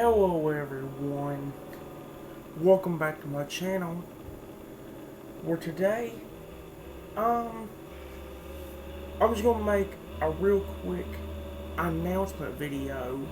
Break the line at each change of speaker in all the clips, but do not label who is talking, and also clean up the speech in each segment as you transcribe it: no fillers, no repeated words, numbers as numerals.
Hello everyone, welcome back to my channel, where today, I'm just gonna make a real quick announcement video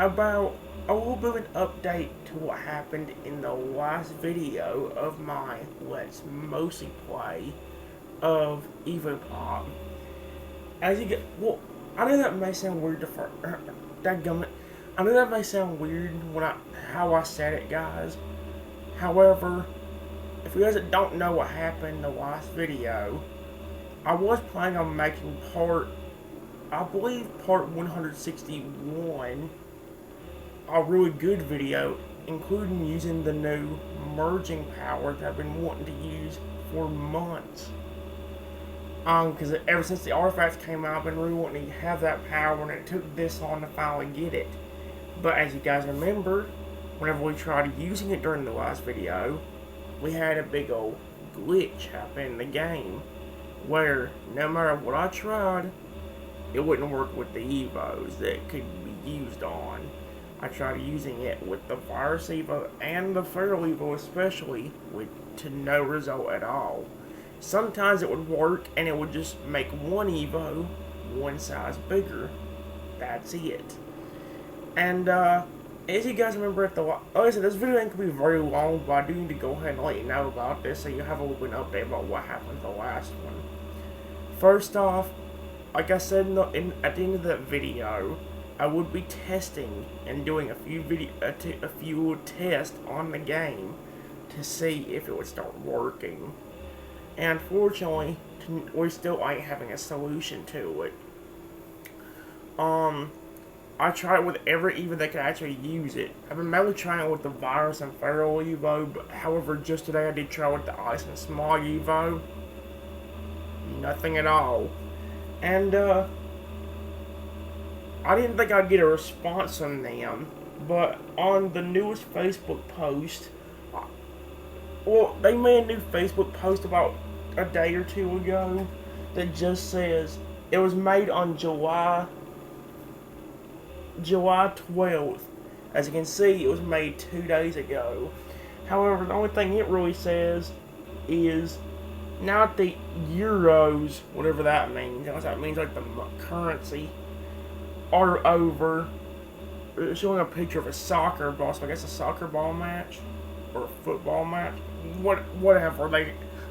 about a little bit of an update to what happened in the last video of my Let's Mostly Play of EvoPop. As you get, well, I know that may sound weird to dadgummit. I know that may sound weird how I said it, guys. However, if you guys don't know what happened in the last video, I was planning on making I believe part 161, a really good video, including using the new merging power that I've been wanting to use for months. Because ever since the artifacts came out, I've been really wanting to have that power, and it took this long to finally get it. But as you guys remember, whenever we tried using it during the last video, we had a big old glitch happen in the game, where no matter what I tried, it wouldn't work with the Evos that it could be used on. I tried using it with the Virus Evo and the Feral Evo especially, to no result at all. Sometimes it would work and it would just make one Evo one size bigger. That's it. And, as you guys remember like I said, this video ain't gonna be very long, but I do need to go ahead and let you know about this so you have a little bit of an update about what happened with the last one. First off, like I said at the end of that video, I would be testing and doing a few tests on the game to see if it would start working. And unfortunately, we still ain't having a solution to it. I tried it with every Evo that could actually use it. I've been mainly trying it with the Virus and Feral Evo, but however, just today I did try with the Ice and Smog Evo. Nothing at all. And, I didn't think I'd get a response from them, but on the newest Facebook post, well, they made a new Facebook post about a day or two ago that just says it was made on July 12th. As you can see, it was made 2 days ago. However, the only thing it really says is now that the euros, whatever that means, that means like the currency, are over. It's showing a picture of a soccer ball, so I guess a soccer ball match or a football match. Whatever.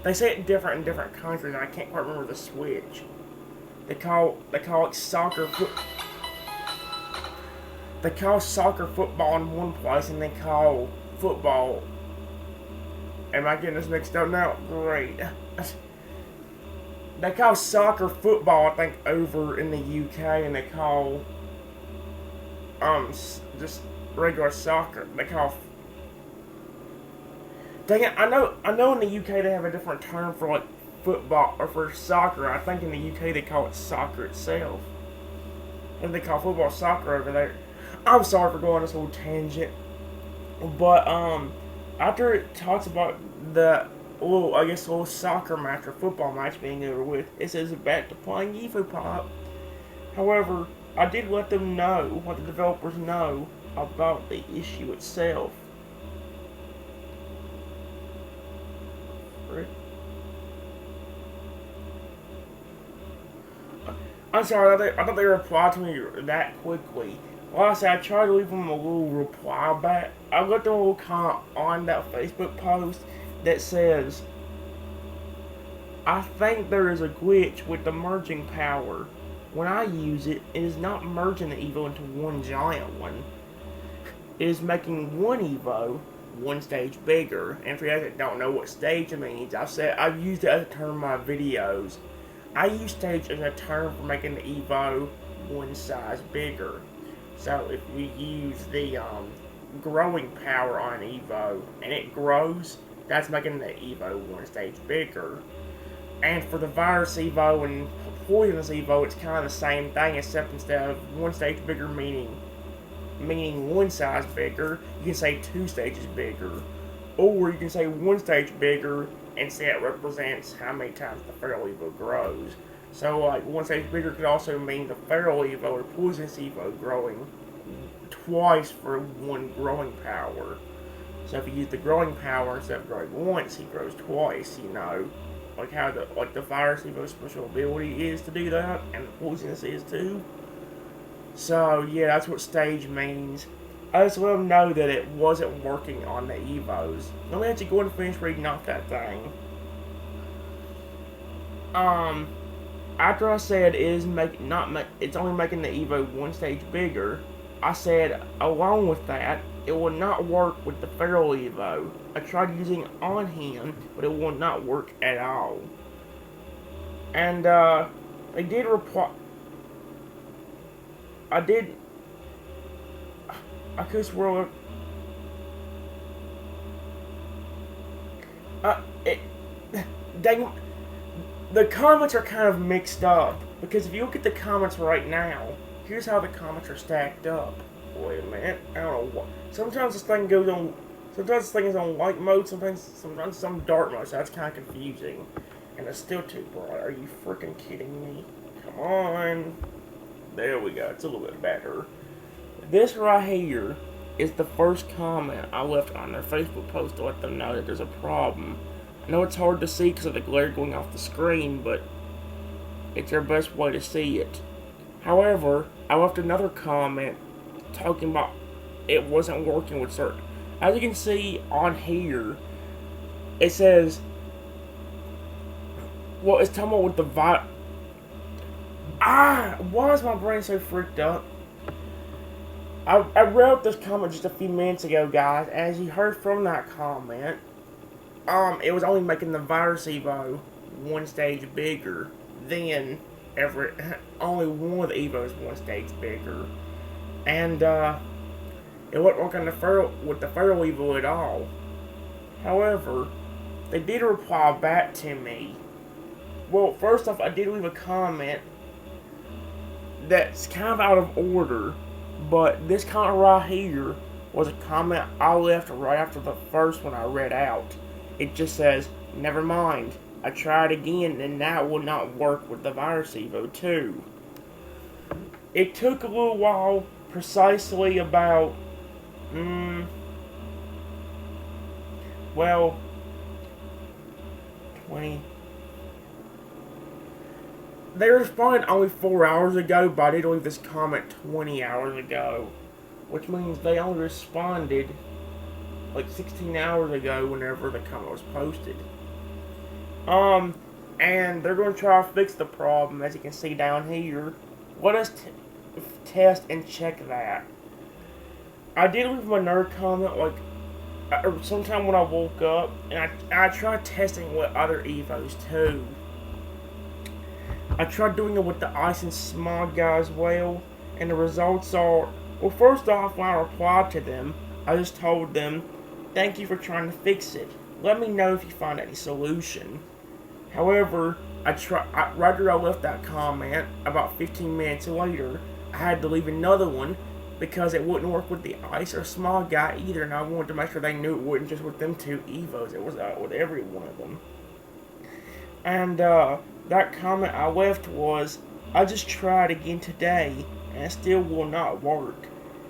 They say it different in different countries, and I can't quite remember the switch. They call it soccer They call soccer football in one place, and they call football. Am I getting this mixed up now? Great. They call soccer football, I think, over in the UK, and they call just regular soccer. They call. Dang it! I know in the UK they have a different term for like football or for soccer. I think in the UK they call it soccer itself, and they call football soccer over there. I'm sorry for going on this whole tangent, but after it talks about the little soccer match or football match being over with, it says back to playing EvoPop. However, I did let the developers know about the issue itself. I'm sorry, I thought they replied to me that quickly. Like I said, I tried to leave them a little reply back. I left them a little comment on that Facebook post that says, I think there is a glitch with the merging power. When I use it, it is not merging the Evo into one giant one. It is making one Evo one stage bigger. And for you guys that don't know what stage means, I've used it as a term in my videos. I use stage as a term for making the Evo one size bigger. So if we use the growing power on an Evo and it grows, that's making the Evo one stage bigger. And for the Virus Evo and Poisonous Evo, it's kind of the same thing, except instead of one stage bigger meaning one size bigger, you can say 2 stages bigger. Or you can say 1 stage bigger and say it represents how many times the Feral Evo grows. So, like, 1 stage bigger could also mean the Feral Evo or Poisonous Evo growing twice for one growing power. So if you use the growing power instead of growing once, he grows twice, you know. Like how the Virus Evo's special ability is to do that, and the Poisonous is too. So yeah, that's what stage means. I just let them know that it wasn't working on the Evos. Let me actually go and finish reading off that thing. After I said it's only making the Evo one stage bigger, I said along with that, it will not work with the Feral Evo. I tried using it on him, but it will not work at all. And they did reply. I could swear. Dang. The comments are kind of mixed up, because if you look at the comments right now, here's how the comments are stacked up. Wait a minute, I don't know what. Sometimes this thing goes on. Sometimes this thing is on light mode. Sometimes it's on dark mode. So that's kind of confusing, and it's still too bright. Are you freaking kidding me? Come on. There we go. It's a little bit better. This right here is the first comment I left on their Facebook post to let them know that there's a problem. I know it's hard to see because of the glare going off the screen, but it's their best way to see it. However, I left another comment talking about it wasn't working with certain. As you can see on here, it says, well, it's talking about with the why is my brain so freaked up? I wrote this comment just a few minutes ago, guys. As you heard from that comment, it was only making the Virus Evo one stage bigger than only one of the Evos one stage bigger. And, it wasn't working with the Feral Evo at all. However, they did reply back to me. Well, first off, I did leave a comment that's kind of out of order, but this comment right here was a comment I left right after the first one I read out. It just says, never mind, I tried again and that will not work with the Virus Evo too. It took a little while, precisely about, 20. They responded only 4 hours ago, but I did leave this comment 20 hours ago. Which means they only responded like 16 hours ago whenever the comment was posted. And they're going to try to fix the problem, as you can see down here. Let us test and check that. I did leave another comment like sometime when I woke up, and I tried testing with other Evos too. I tried doing it with the Ice and Smog guy as well, and the results are, well, first off, when I replied to them, I just told them, thank you for trying to fix it. Let me know if you find any solution. However, right after I left that comment, about 15 minutes later, I had to leave another one because it wouldn't work with the Ice or Smog guy either, and I wanted to make sure they knew it wouldn't just with them two Evos, it was with every one of them. And, that comment I left was, I just tried again today, and it still will not work.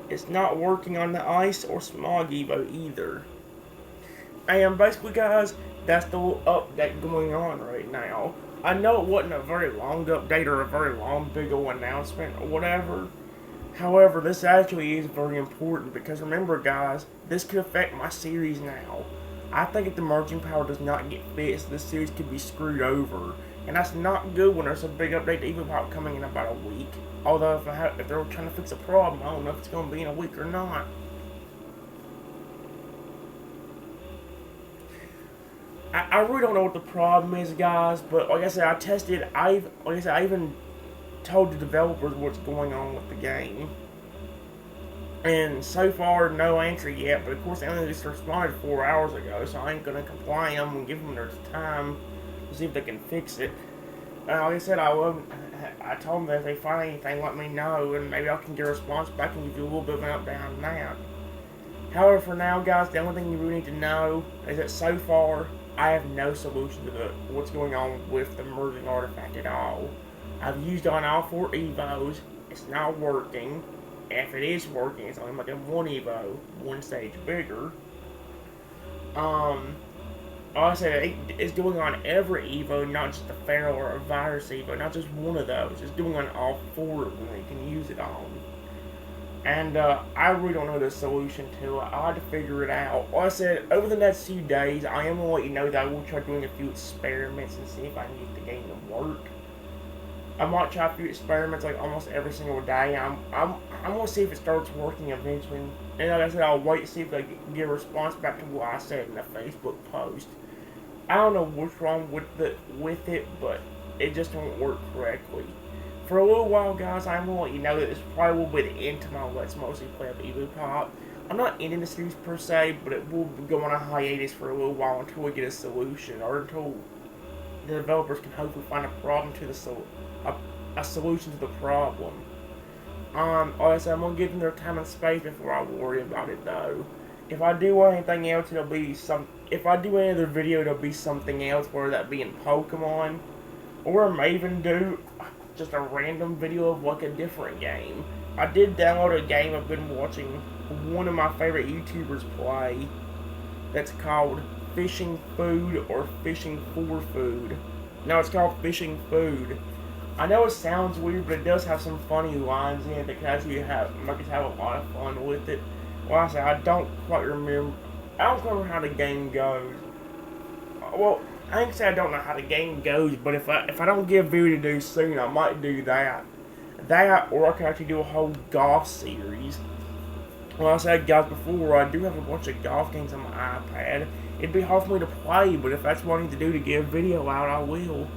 It's not working on the Ice or Smog Evo either. And basically, guys, that's the little update going on right now. I know it wasn't a very long update or a very long big old announcement or whatever. However, this actually is very important because remember, guys, this could affect my series now. I think if the merging power does not get fixed, this series could be screwed over. And that's not good when there's a big update to EvoPop coming in about a week. Although if they're trying to fix a problem, I don't know if it's going to be in a week or not. I really don't know what the problem is, guys. But like I said, I even told the developers what's going on with the game. And so far, no answer yet. But of course, they only just responded 4 hours ago, so I ain't gonna complain. I'm gonna give them their time to see if they can fix it. Like I said, I told them that if they find anything, let me know, and maybe I can get a response back and give you a little bit of an update on that. However, for now, guys, the only thing you really need to know is that so far, I have no solution to what's going on with the merging artifact at all. I've used it on all 4 Evos. It's not working. if it is working, it's only making one Evo one stage bigger. Like I said, it's doing on every Evo, not just a feral or a virus Evo, not just one of those. It's doing on all 4 of them that you can use it on. And I really don't know the solution to it. I'll have to figure it out. Like I said, over the next few days, I am going to let you know that I will try doing a few experiments and see if I can get the game to work. I might try a few experiments like almost every single day. I'm going to see if it starts working eventually. And like I said, I'll wait to see if I can get a response back to what I said in the Facebook post. I don't know what's wrong with it, but it just won't work correctly. For a little while, guys, I'm going to let you know that this probably will be the end to my Let's Mostly Play of EvoPop. I'm not ending the series per se, but it will go on a hiatus for a little while until we get a solution, or until the developers can hopefully find a problem to a solution to the problem. Like I said, I'm going to give them their time and space before I worry about it, though. If I do anything else, it'll be if I do any other video, it'll be something else, whether that be in Pokemon, or I may even do just a random video of like a different game. I did download a game I've been watching one of my favorite YouTubers play that's called Fishing Food or Fishing for Food. No, it's called Fishing Food. I know it sounds weird, but it does have some funny lines in it that can actually make us have a lot of fun with it. Well, I say I don't quite remember. I don't remember how the game goes. Well, I ain't say I don't know how the game goes, but if I don't get a video to do soon, I might do that. That, or I could actually do a whole golf series. Well, I said guys before, I do have a bunch of golf games on my iPad. It'd be hard for me to play, but if that's what I need to do to get a video out, I will.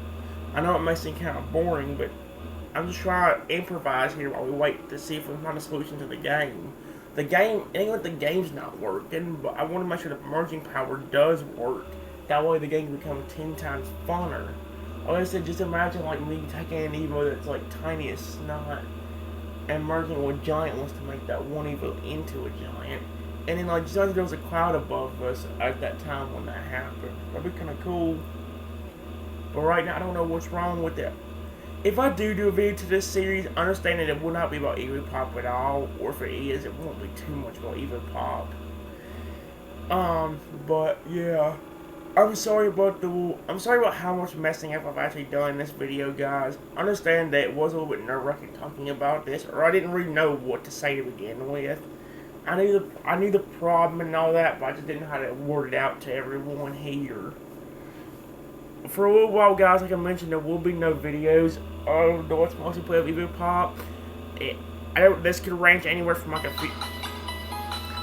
I know it may seem kind of boring, but I'm just trying to improvise here while we wait to see if we can find a solution to the game. The game, it ain't like the game's not working, but I want to make sure the merging power does work. That way the game can become 10 times funner. Like I said, just imagine like me taking an Evo that's like tiny as snot and merging with giant ones to make that one Evo into a giant. And then like just like there was a cloud above us at that time when that happened. That'd be kind of cool. But right now I don't know what's wrong with it. If I do a video to this series, understand that it will not be about EvoPop at all, or if it is, it won't be too much about EvoPop. But yeah, I'm sorry about how much messing up I've actually done in this video, guys. Understand that it was a little bit nerve-wracking talking about this, or I didn't really know what to say to begin with. I knew the problem and all that, but I just didn't know how to word it out to everyone here. For a little while, guys, like I mentioned, there will be no videos of the Let's Mostly Play of EvoPop. This could range anywhere from like a few...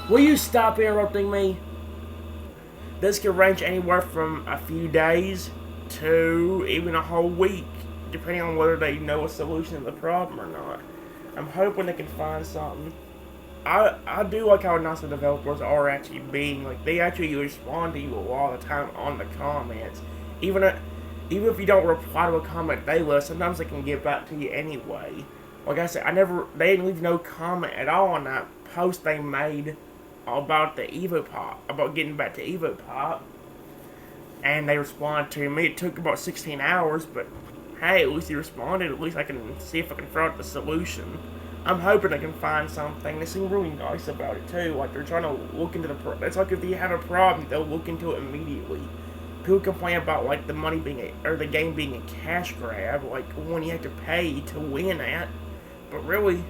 Will you stop interrupting me? This could range anywhere from a few days to even a whole week, depending on whether they know a solution to the problem or not. I'm hoping they can find something. I do like how nice the developers are actually being. Like, they actually respond to you a lot of the time on the comments. Even if you don't reply to a comment they left, sometimes they can get back to you anyway. Like I said, they didn't leave no comment at all on that post they made about the EvoPop, about getting back to EvoPop. And they responded to me. It took about 16 hours, but hey, at least he responded. At least I can see if I can throw out the solution. I'm hoping I can find something. They seem really nice about it too. Like they're trying to look into the problem. It's like if you have a problem, they'll look into it immediately. People complain about like the money being or the game being a cash grab, like one you have to pay to win at. But really,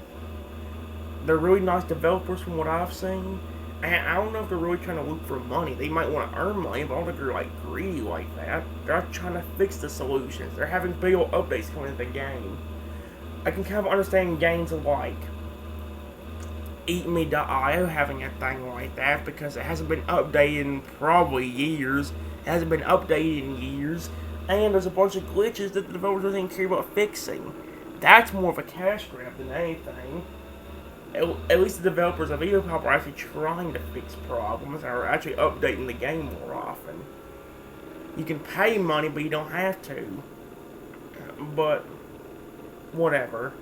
they're really nice developers from what I've seen. And I don't know if they're really trying to look for money. They might want to earn money, but I don't think they're like greedy like that. They're trying to fix the solutions. They're having big old updates coming into the game. I can kind of understand games like EatMe.io having a thing like that because it hasn't been updated in probably years. It hasn't been updated in years. And there's a bunch of glitches that the developers didn't care about fixing. That's more of a cash grab than anything. At least the developers of EvoPop are actually trying to fix problems and are actually updating the game more often. You can pay money, but you don't have to. But whatever.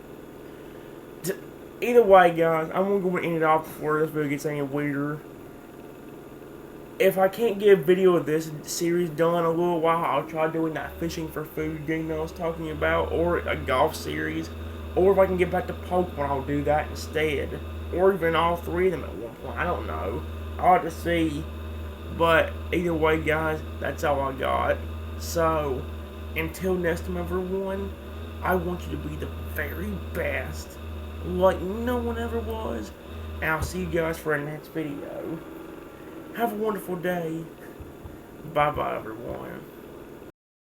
Either way, guys, I'm going to go and end it off before this video gets any weirder. If I can't get a video of this series done in a little while, I'll try doing that fishing for food game that I was talking about, or a golf series, Or if I can get back to Pokemon, I'll do that instead. Or even all three of them at one point. I don't know. I'll have to see. But either way, guys, that's all I got. So, until next time, everyone, I want you to be the very best, like no one ever was. And I'll see you guys for the next video. Have a wonderful day. Bye-bye, everyone.